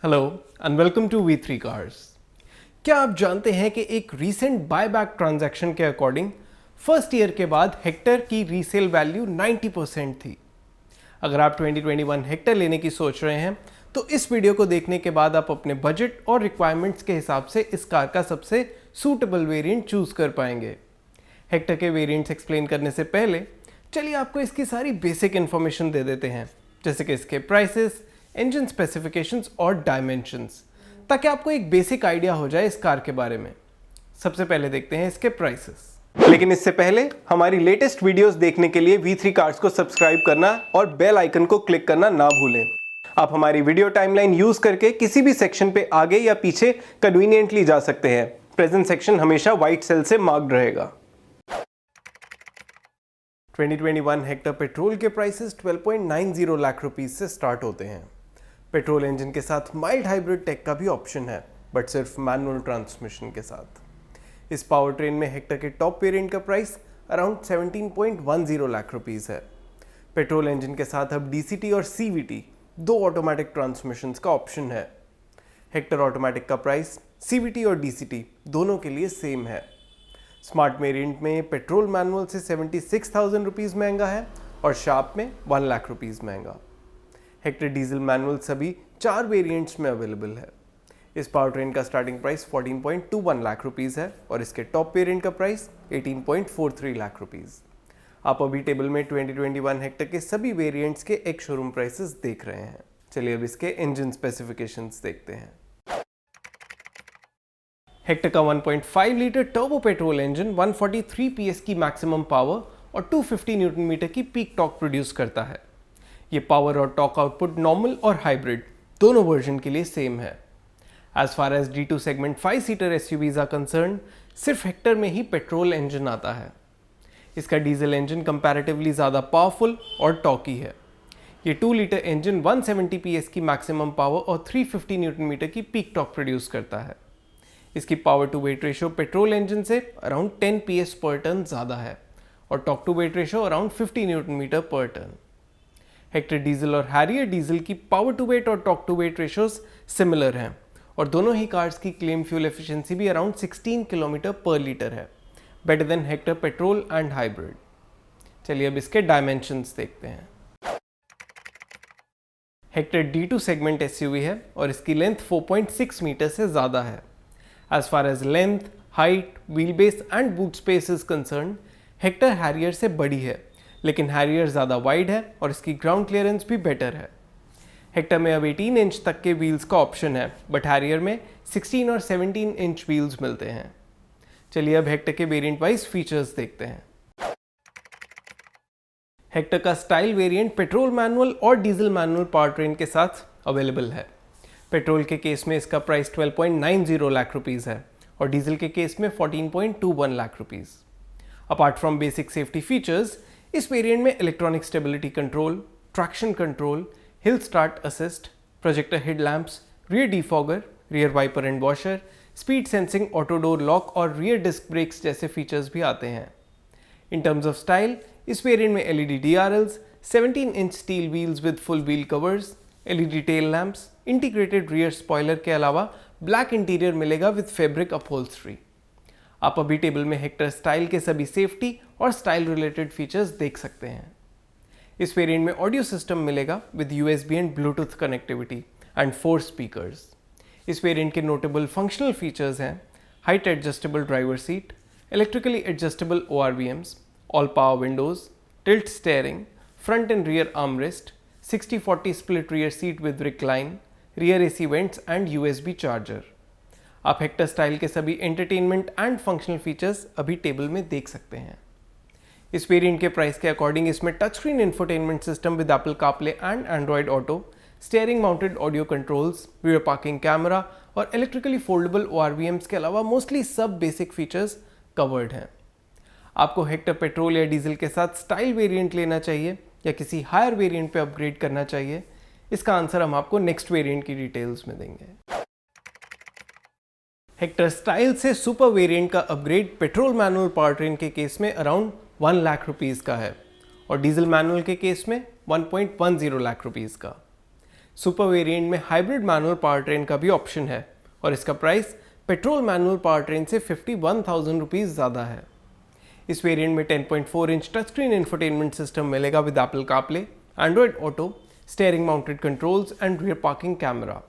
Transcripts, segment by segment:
Hello and welcome to V3 cars. क्या आप जानते हैं कि एक रीसेंट बायबैक ट्रांजैक्शन के अकॉर्डिंग फर्स्ट ईयर के बाद हेक्टर की रीसेल वैल्यू 90% थी। अगर आप 2021 हेक्टर लेने की सोच रहे हैं तो इस वीडियो को देखने के बाद आप अपने बजट और रिक्वायरमेंट्स के हिसाब से इस कार का सबसे सूटेबल वेरिएंट चूज कर पाएंगे। हेक्टर के वेरिएंट्स एक्सप्लेन करने से पहले चलिए आपको इसकी सारी बेसिक इन्फॉर्मेशन दे देते हैं, जैसे कि इसके प्राइसेस, इंजन स्पेसिफिकेशंस और डायमेंशंस, ताकि आपको एक बेसिक आइडिया हो जाए इस कार के बारे में। सबसे पहले देखते हैं इसके प्राइसेस। लेकिन इससे पहले हमारी लेटेस्ट वीडियोस देखने के लिए V3 कार्स को सब्सक्राइब करना और बेल आइकन को क्लिक करना ना भूलें। आप हमारी वीडियो टाइमलाइन यूज करके किसी भी सेक्शन पे आगे या पीछे कन्वीनियंटली जा सकते हैं। प्रेजेंट सेक्शन हमेशा व्हाइट सेल से मार्क्ड रहेगा। 2021 हेक्टर पेट्रोल के प्राइसेस 12.90 लाख रुपीस से स्टार्ट होते हैं। पेट्रोल इंजन के साथ माइल्ड हाइब्रिड टेक का भी ऑप्शन है, बट सिर्फ मैनुअल ट्रांसमिशन के साथ। इस पावर ट्रेन में हेक्टर के टॉप वेरिएंट का प्राइस अराउंड 17.10 लाख रुपीस है। पेट्रोल इंजन के साथ अब DCT और CVT दो ऑटोमेटिक ट्रांसमिशंस का ऑप्शन है। हेक्टर ऑटोमेटिक का प्राइस CVT और DCT दोनों के लिए सेम है। स्मार्ट वेरिएंट में पेट्रोल मैनुअल से 76,000 रुपीज़ महंगा है और शार्प में 1 लाख रुपीज़ महंगा। हेक्टर डीजल मैनुअल सभी 4 वेरिएंट्स में अवेलेबल है। इस पावर ट्रेन का स्टार्टिंग प्राइस 14.21 लाख रुपीज़ है और इसके टॉप वेरिएंट का प्राइस 18.43 लाख रुपीज़। आप अभी टेबल में 2021 हेक्टर के सभी वेरिएंट्स के एक शोरूम प्राइसेस देख रहे हैं। चलिए अब इसके इंजन स्पेसिफिकेशंस देखते हैं। हेक्टर का 1.5 litre turbo petrol engine 143 PS की मैक्सिमम पावर और 250 न्यूटन मीटर की पीक टॉर्क प्रोड्यूस करता है। ये पावर और टॉर्क आउटपुट नॉर्मल और हाइब्रिड दोनों वर्जन के लिए सेम है। As far as D2 segment 5 seater SUVs are concern, सिर्फ हेक्टर में ही पेट्रोल इंजन आता है। इसका डीजल इंजन कंपैरेटिवली ज़्यादा पावरफुल और टॉर्की है। ये 2 लीटर इंजन 170 PS की मैक्सिमम पावर और 350 न्यूटन मीटर की पीक टॉर्क प्रोड्यूस करता है। इसकी power to weight ratio petrol engine से अराउंड 10 PS पर टन ज़्यादा है और torque to weight ratio around 50 newton metre per ton. Hector diesel और हैरियर डीजल की पावर टू वेट और torque to weight ratios similar हैं और दोनों ही कार्स की क्लेम फ्यूल एफिशिएंसी भी अराउंड 16 किलोमीटर पर लीटर है, better than Hector petrol and hybrid. चलिए अब इसके डायमेंशंस देखते हैं। हेक्टर D2 सेगमेंट SUV है और इसकी लेंथ 4.6 मीटर से ज़्यादा है। As far as length, height, wheel base and boot space is concern, Hector Harrier से बड़ी है, लेकिन हैरियर ज़्यादा वाइड है और इसकी ग्राउंड क्लियरेंस भी बेटर है। हेक्टर में अब 18 इंच तक के व्हील्स का ऑप्शन है, बट हैरियर में 16 और 17 इंच व्हील्स मिलते हैं। चलिए अब हेक्टर के वेरिएंट वाइज फीचर्स देखते हैं। हेक्टर का स्टाइल वेरिएंट पेट्रोल मैनुअल और डीजल मैनुअल पावर ट्रेन के साथ अवेलेबल है। पेट्रोल के केस में इसका प्राइस 12.90 लाख रुपीज़ है और डीजल के केस में 14.21 lakh rupees. Apart from basic safety features, इस वेरिएंट में electronic stability control, traction control, hill start assist, projector headlamps, rear defogger, rear wiper and washer, speed sensing, auto door lock और rear disc brakes जैसे features भी आते हैं। In terms of style, इस variant में LED DRLs, 17 inch steel wheels with full wheel covers, LED tail lamps, integrated rear spoiler के अलावा black interior मिलेगा विद फैब्रिक अपहोल्स्ट्री। आप अभी टेबल में हेक्टर स्टाइल के सभी सेफ्टी और स्टाइल रिलेटेड फीचर्स देख सकते हैं। इस वेरिएंट में ऑडियो सिस्टम मिलेगा with USB and Bluetooth connectivity and 4 speakers. इस वेरिएंट के नोटेबल फंक्शनल फीचर्स हैं height adjustable driver seat, electrically adjustable ORVMs, all power Windows, tilt steering, front end rear armrest, 60-40 split rear seat with recline, rear AC vents and USB charger. आप Hector style के सभी entertainment and functional features अभी table में देख सकते हैं। इस variant के प्राइस के अकॉर्डिंग इसमें touch screen infotainment system with Apple CarPlay and Android auto, steering mounted audio controls, rear parking camera और इलेक्ट्रिकली फोल्डेबल ORVMs के अलावा मोस्टली सब बेसिक फीचर्स कवर्ड हैं। आपको हेक्टर पेट्रोल या डीजल के साथ स्टाइल वेरिएंट लेना चाहिए या किसी हायर वेरिएंट पे अपग्रेड करना चाहिए, इसका आंसर हम आपको नेक्स्ट वेरिएंट की डिटेल्स में देंगे। हेक्टर स्टाइल से सुपर वेरिएंट का upgrade petrol manual power train के केस में अराउंड 1 लाख रुपीज़ का है और डीजल मैनुअल के केस में 1.10 लाख रुपीज़ का। सुपर वेरिएंट में हाइब्रिड मैनुअल पावर ट्रेन का भी ऑप्शन है और इसका price petrol manual power train से 51,000 रुपीज़ ज़्यादा है। इस वेरिएंट में 10.4 inch touch screen infotainment system मिलेगा with Apple CarPlay, Android auto, steering mounted controls and rear parking camera.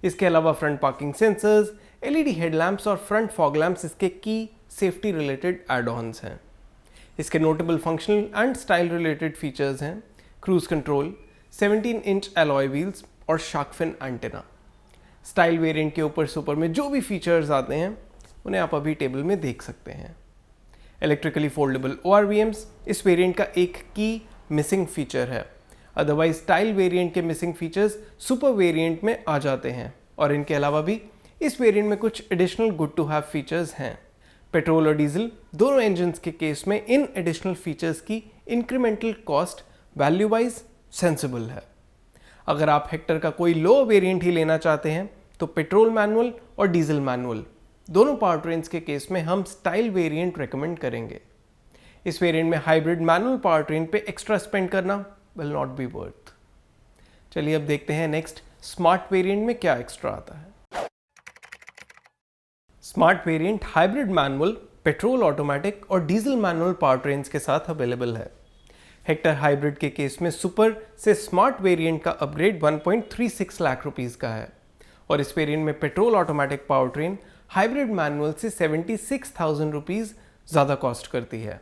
इसके अलावा front parking sensors, LED headlamps और फ्रंट फॉग लैम्प्स इसके की सेफ्टी रिलेटेड एड-ऑन्स हैं। इसके notable functional and style related features हैं cruise control, 17 inch alloy wheels और shark fin antenna. Style variant के ऊपर सुपर में जो भी फीचर्स आते हैं उन्हें आप अभी टेबल में देख सकते हैं। इलेक्ट्रिकली फोल्डेबल ORVMs इस वेरिएंट का एक की मिसिंग फीचर है। अदरवाइज स्टाइल वेरिएंट के मिसिंग फीचर्स सुपर वेरिएंट में आ जाते हैं और इनके अलावा भी इस वेरिएंट में कुछ additional good to have features हैं। पेट्रोल और डीजल दोनों इंजन्स के केस में इन एडिशनल फीचर्स की incremental cost value wise sensible है। अगर आप हेक्टर का कोई लो वेरिएंट ही लेना चाहते हैं तो पेट्रोल मैनुअल और डीजल मैनुअल दोनों पावर ट्रेन्स के केस में हम स्टाइल वेरिएंट रेकमेंड करेंगे। इस वेरिएंट में हाइब्रिड मैनुअल पावर ट्रेन पे एक्स्ट्रा स्पेंड करना विल नॉट बी वर्थ। चलिए अब देखते हैं नेक्स्ट स्मार्ट वेरिएंट में क्या एक्स्ट्रा आता है। Smart variant hybrid manual, petrol automatic और डीजल मैनुअल पावर ट्रेन्स के साथ अवेलेबल है। हेक्टर हाइब्रिड के केस में सुपर से स्मार्ट वेरिएंट का अपग्रेड 1.36 लाख रुपीस का है और इस वेरिएंट में petrol automatic power train hybrid manual से 76,000 रुपीस ज़्यादा कॉस्ट करती है।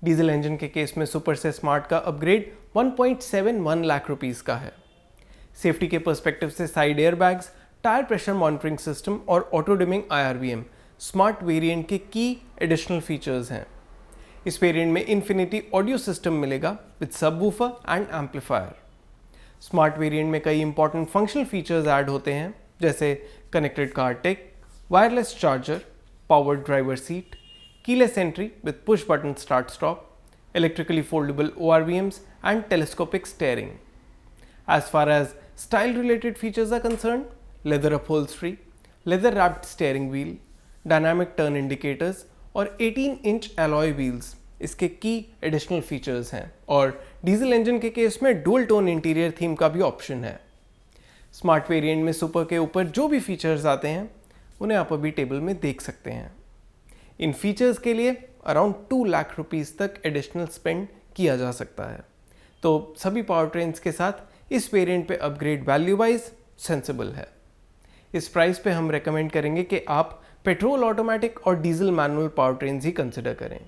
डीजल इंजन के केस में सुपर से स्मार्ट का अपग्रेड 1.71 लाख रुपीस का है। सेफ्टी के पर्सपेक्टिव से side airbags, tyre pressure monitoring system और auto dimming IRVM smart variant के की एडिशनल फीचर्स हैं। इस वेरिएंट में इन्फिनिटी ऑडियो सिस्टम मिलेगा with subwoofer and amplifier. Smart variant में कई इंपॉर्टेंट फंक्शनल फीचर्स ऐड होते हैं जैसे connected car tech, wireless charger, power driver seat, keyless entry with push button start stop, electrically foldable ORVMs and telescopic steering. As far as style related features are concerned, leather upholstery, leather wrapped steering wheel, dynamic turn indicators और 18 inch alloy wheels इसके की additional features हैं और diesel engine के case में dual tone interior theme का भी option है। स्मार्ट वेरिएंट में सुपर के ऊपर जो भी फीचर्स आते हैं उन्हें आप अभी टेबल में देख सकते हैं। इन फीचर्स के लिए अराउंड 2 लाख रुपीस तक एडिशनल स्पेंड किया जा सकता है। तो सभी पावर ट्रेन्स के साथ इस वेरिएंट पे अपग्रेड वैल्यू वाइज सेंसिबल है। इस प्राइस पे हम रेकमेंड करेंगे कि आप पेट्रोल ऑटोमेटिक और डीजल मैनुअल पावर ट्रेन्स ही कंसिडर करें।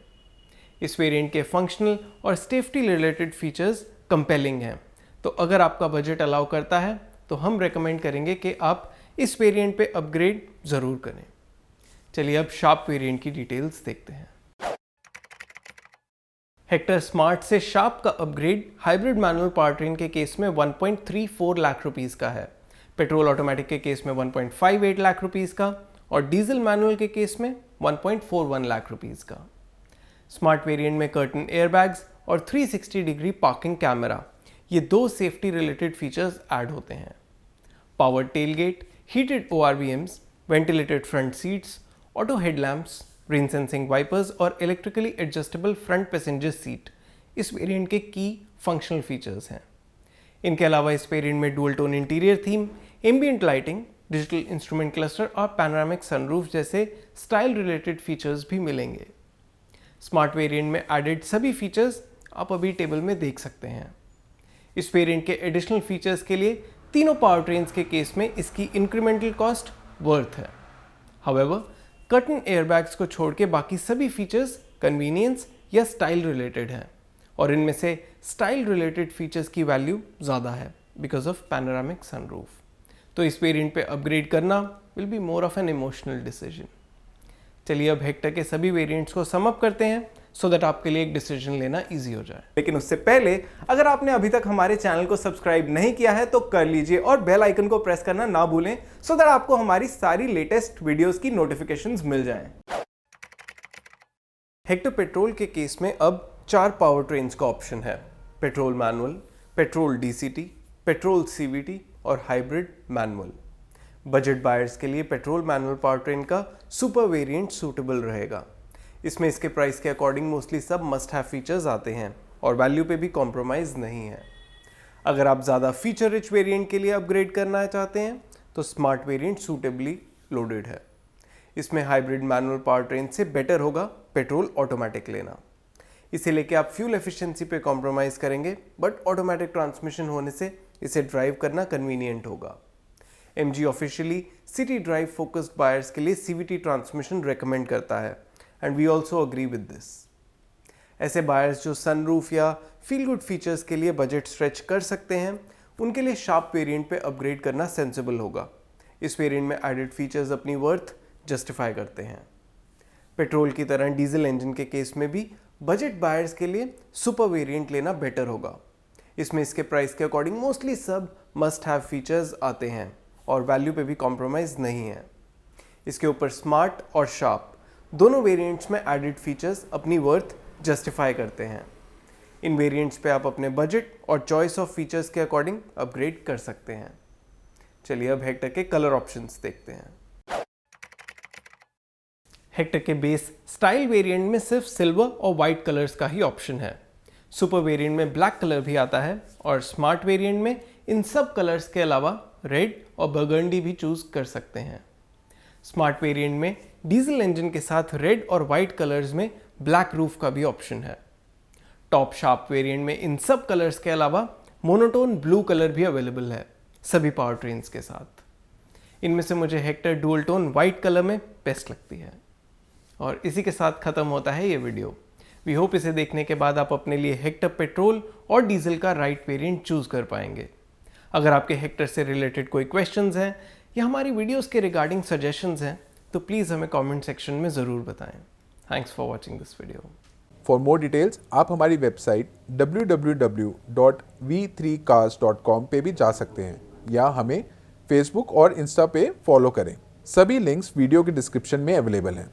इस वेरिएंट के फंक्शनल और सेफ्टी रिलेटेड फीचर्स कंपेलिंग हैं, तो अगर आपका बजट अलाउ करता है तो हम रेकमेंड करेंगे कि आप इस वेरिएंट पे अपग्रेड ज़रूर करें। चलिए अब शार्प वेरिएंट की डिटेल्स देखते हैं। हेक्टर स्मार्ट से शार्प का upgrade hybrid manual power train के केस में 1.34 लाख रुपीस का है, पेट्रोल ऑटोमेटिक के केस में 1.58 लाख रुपीस का और डीजल मैनुअल के केस में 1.41 लाख रुपीस का। स्मार्ट वेरिएंट में कर्टन एयरबैग्स और 360 डिग्री पार्किंग कैमरा, ये दो सेफ्टी रिलेटेड फीचर्स ऐड होते हैं। Power tailgate, heated ORVMs, ventilated front seats, auto headlamps, rain sensing wipers और electrically adjustable front passenger seat इस वेरिएंट के की फंक्शनल फीचर्स हैं। इनके अलावा इस वेरिएंट में dual tone interior theme, ambient lighting, digital instrument cluster और पैनोरामिक सनरूफ जैसे स्टाइल रिलेटेड फीचर्स भी मिलेंगे। स्मार्ट वेरिएंट में एडेड सभी फीचर्स आप अभी टेबल में देख सकते हैं। इस वेरिएंट के एडिशनल फीचर्स के लिए तीनों पावर ट्रेन्स के केस में इसकी इंक्रीमेंटल कॉस्ट वर्थ है। हाउएवर, कर्टन एयरबैग्स को छोड़ के बाकी सभी फीचर्स कन्वीनियंस या स्टाइल रिलेटेड हैं और इनमें से स्टाइल रिलेटेड फीचर्स की वैल्यू ज़्यादा है बिकॉज ऑफ पैनोरामिक सनरूफ। तो इस वेरिएंट पे अपग्रेड करना will be more of an emotional decision. चलिए अब हेक्टर के सभी वेरिएंट्स को सम अप करते हैं सो दैट आपके लिए एक डिसीजन लेना इजी हो जाए। लेकिन उससे पहले अगर आपने अभी तक हमारे चैनल को सब्सक्राइब नहीं किया है तो कर लीजिए और बेल आइकन को प्रेस करना ना भूलें सो दैट आपको हमारी सारी लेटेस्ट वीडियोस की नोटिफिकेशंस मिल जाएं। हेक्टर पेट्रोल के केस में अब 4 पावर ट्रेन्स का ऑप्शन है, petrol manual, petrol DCT, petrol CVT और हाइब्रिड मैनुअल। बजट बायर्स के लिए पेट्रोल मैनुअल पावर ट्रेन का सुपर वेरिएंट सूटेबल रहेगा। इसमें इसके प्राइस के अकॉर्डिंग मोस्टली सब मस्ट हैव फीचर्स आते हैं और वैल्यू पे भी कॉम्प्रोमाइज़ नहीं है। अगर आप ज़्यादा फीचर रिच वेरिएंट के लिए अपग्रेड करना चाहते हैं तो स्मार्ट वेरिएंट सूटेबली लोडेड है। इसमें हाइब्रिड मैनुअल पावर ट्रेन से बेटर होगा पेट्रोल ऑटोमेटिक लेना। इसे लेके आप फ्यूल एफिशिएंसी पे कॉम्प्रोमाइज़ करेंगे, बट ऑटोमेटिक ट्रांसमिशन होने से इसे ड्राइव करना कन्वीनियंट होगा। MG officially city drive focused buyers के लिए CVT ट्रांसमिशन रेकमेंड करता है and we also agree with this. ऐसे बायर्स जो सनरूफ या फील गुड फीचर्स के लिए बजट स्ट्रेच कर सकते हैं, उनके लिए शार्प वेरिएंट पे अपग्रेड करना सेंसिबल होगा। इस वेरिएंट में एडेड फीचर्स अपनी वर्थ जस्टिफाई करते हैं। पेट्रोल की तरह डीजल इंजन के केस में भी बजट बायर्स के लिए सुपर वेरिएंट लेना बेटर होगा। इसमें इसके प्राइस के अकॉर्डिंग मोस्टली सब मस्ट हैव फीचर्स आते हैं और वैल्यू पे भी कॉम्प्रोमाइज़ नहीं है। इसके ऊपर स्मार्ट और शार्प दोनों वेरिएंट्स में एडेड फीचर्स अपनी वर्थ जस्टिफाई करते हैं। इन वेरिएंट्स पे आप अपने बजट और चॉइस ऑफ फीचर्स के अकॉर्डिंग अपग्रेड कर सकते हैं। चलिए अब हेक्टर के कलर ऑप्शंस देखते हैं। हेक्टर के बेस स्टाइल वेरिएंट में सिर्फ सिल्वर और वाइट कलर्स का ही ऑप्शन है। सुपर वेरिएंट में ब्लैक कलर भी आता है और स्मार्ट वेरिएंट में इन सब कलर्स के अलावा रेड और बर्गंडी भी चूज कर सकते हैं। स्मार्ट वेरिएंट में डीजल इंजन के साथ रेड और वाइट कलर्स में ब्लैक रूफ का भी ऑप्शन है। टॉप शार्प वेरिएंट में इन सब कलर्स के अलावा मोनोटोन ब्लू कलर भी अवेलेबल है सभी पावर ट्रेन्स के साथ। इनमें से मुझे Hector dual tone white colour में बेस्ट लगती है। और इसी के साथ खत्म होता है ये वीडियो। वी होप इसे देखने के बाद आप अपने लिए हेक्टर पेट्रोल और डीजल का राइट वेरिएंट चूज कर पाएंगे। अगर आपके हेक्टर से रिलेटेड कोई क्वेश्चंस हैं या हमारी वीडियोस के रिगार्डिंग सजेशंस हैं तो प्लीज़ हमें कमेंट सेक्शन में ज़रूर बताएं। Thanks for watching this video. For more details आप हमारी वेबसाइट www.v3cars.com पे भी जा सकते हैं या हमें फेसबुक और इंस्टा पे फॉलो करें। सभी लिंक्स वीडियो के डिस्क्रिप्शन में अवेलेबल हैं।